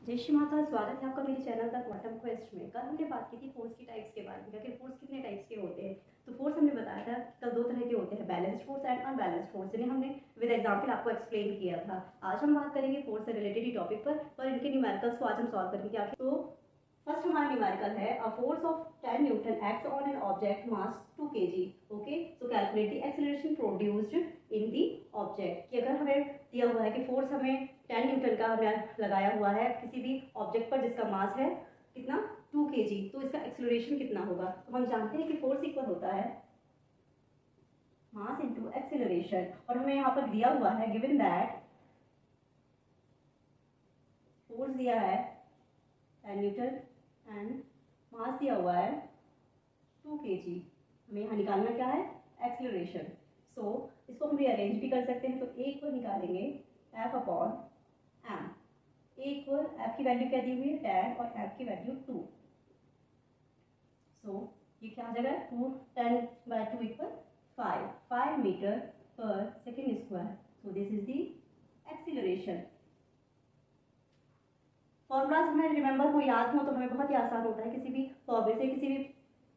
जय श्री माता, स्वागत है आपका मेरे चैनल द क्वांटम क्वेस्ट में। कल हमने बात की थी फोर्स की टाइप्स के बारे में कि फोर्स कितने टाइप्स के होते हैं। तो फोर्स हमने बताया था कि दो तरह के होते हैं, balanced force and unbalanced force, जिन्हें हमने विद एग्जांपल आपको एक्सप्लेन किया था। आज हम बात करेंगे फोर्स से रिलेटेड ही टॉपिक पर और इनके न्यूमेरिकल्स को आज हम सॉल्व करेंगे। क्या तो फर्स्ट हमारा न्यूमेरिकल है a force of 10 Newton acts on an object mass 2 kg। Okay, so calculate the acceleration produced in the object. कि अगर हमें दिया हुआ है कि फोर्स हमें 10 न्यूटन का हमें लगाया हुआ है किसी भी ऑब्जेक्ट पर जिसका मास है कितना 2 kg, तो इसका एक्सेलरेशन कितना होगा। तो हम जानते हैं कि फोर्स इक्वल होता है मास इनटू एक्सेलरेशन, और हमें यहाँ पर दिया हुआ है गिवन दैट फोर्स दिया है 10 न्यूटन एंड मास दिया हुआ है 2 kg। हमें यहाँ निकालना क्या है, एक्सेलरेशन। सो इसको हम रीअरेंज भी कर सकते हैं। तो एक को निकालेंगे F upon M. Equal F की वैल्यू क्या दी हुई है 10 और एफ की वैल्यू 2। सो ये क्या आ जाएगा 2 10/2 equal 5 metre per second square. So this is the acceleration. Formulas हमें रिमेंबर हो, याद हो, तो हमें बहुत ही आसान होता है किसी भी फॉर्मूले से किसी भी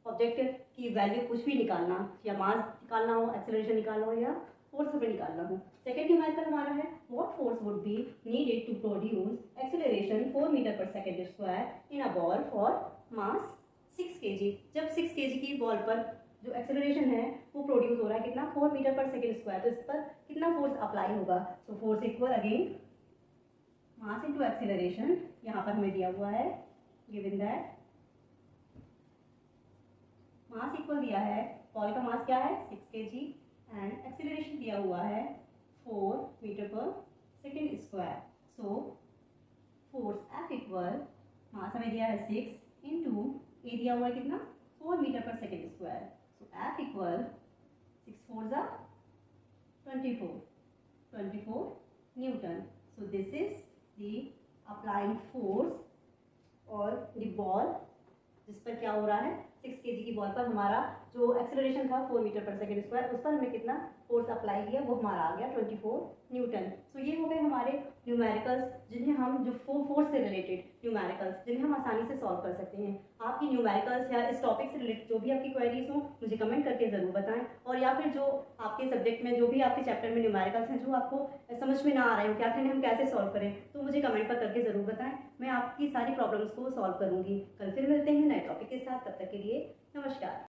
ऑब्जेक्ट की वैल्यू कुछ भी निकालना, या मास निकालना हो, एक्सेलरेशन निकालना हो, या फोर्स हमें निकालना हो। सेकेंड न्यूमेरिकल हमारा है what force would be needed to produce acceleration 4 metre per second square in a ball for mass 6 kg। जब 6 kg की बॉल पर जो एक्सेलरेशन है वो प्रोड्यूस हो रहा है कितना 4 मीटर पर सेकेंड स्क्वायर, तो इस पर कितना फोर्स अप्लाई होगा। So force equal again mass into acceleration. यहाँ पर हमें दिया हुआ है गिवन दैट मास इक्वल दिया है, बॉल का मास क्या है 6 kg एंड एक्सेलरेशन दिया हुआ है 4 metre per second square. So force F equal मास हमें दिया है 6 इंटू ए दिया हुआ है कितना 4 मीटर पर सेकेंड स्क्वायर। सो F इक्वल 6 4 जा 24 Newton. So this is the applying force और द बॉल जिस पर क्या हो रहा है 6 kg की बॉल पर हमारा जो एक्सेलरेशन था 4 मीटर पर सेकेंड स्क्वायर, उस पर हमें कितना फोर्स अप्लाई किया वो हमारा आ गया 24 न्यूटन। सो ये हो गए हमारे न्यूमेरिकल्स, जिन्हें हम जो फोर्स से रिलेटेड न्यूमेरिकल्स जिन्हें हम आसानी से सॉल्व कर सकते हैं। आपकी न्यूमेरिकल्स या इस टॉपिक से रिलेटेड जो भी आपकी क्वेरीज हो मुझे कमेंट करके ज़रूर बताएं, और या फिर जो आपके सब्जेक्ट में जो भी आपके चैप्टर में न्यूमेरिकल्स हैं जो आपको समझ में ना आ रहे हो क्या हम कैसे सॉल्व करें, तो मुझे कमेंट पर करके ज़रूर बताएं। मैं आपकी सारी प्रॉब्लम्स को सॉल्व करूँगी। कल फिर मिलते हैं नए टॉपिक के साथ, तब तक के लिए नमस्कार।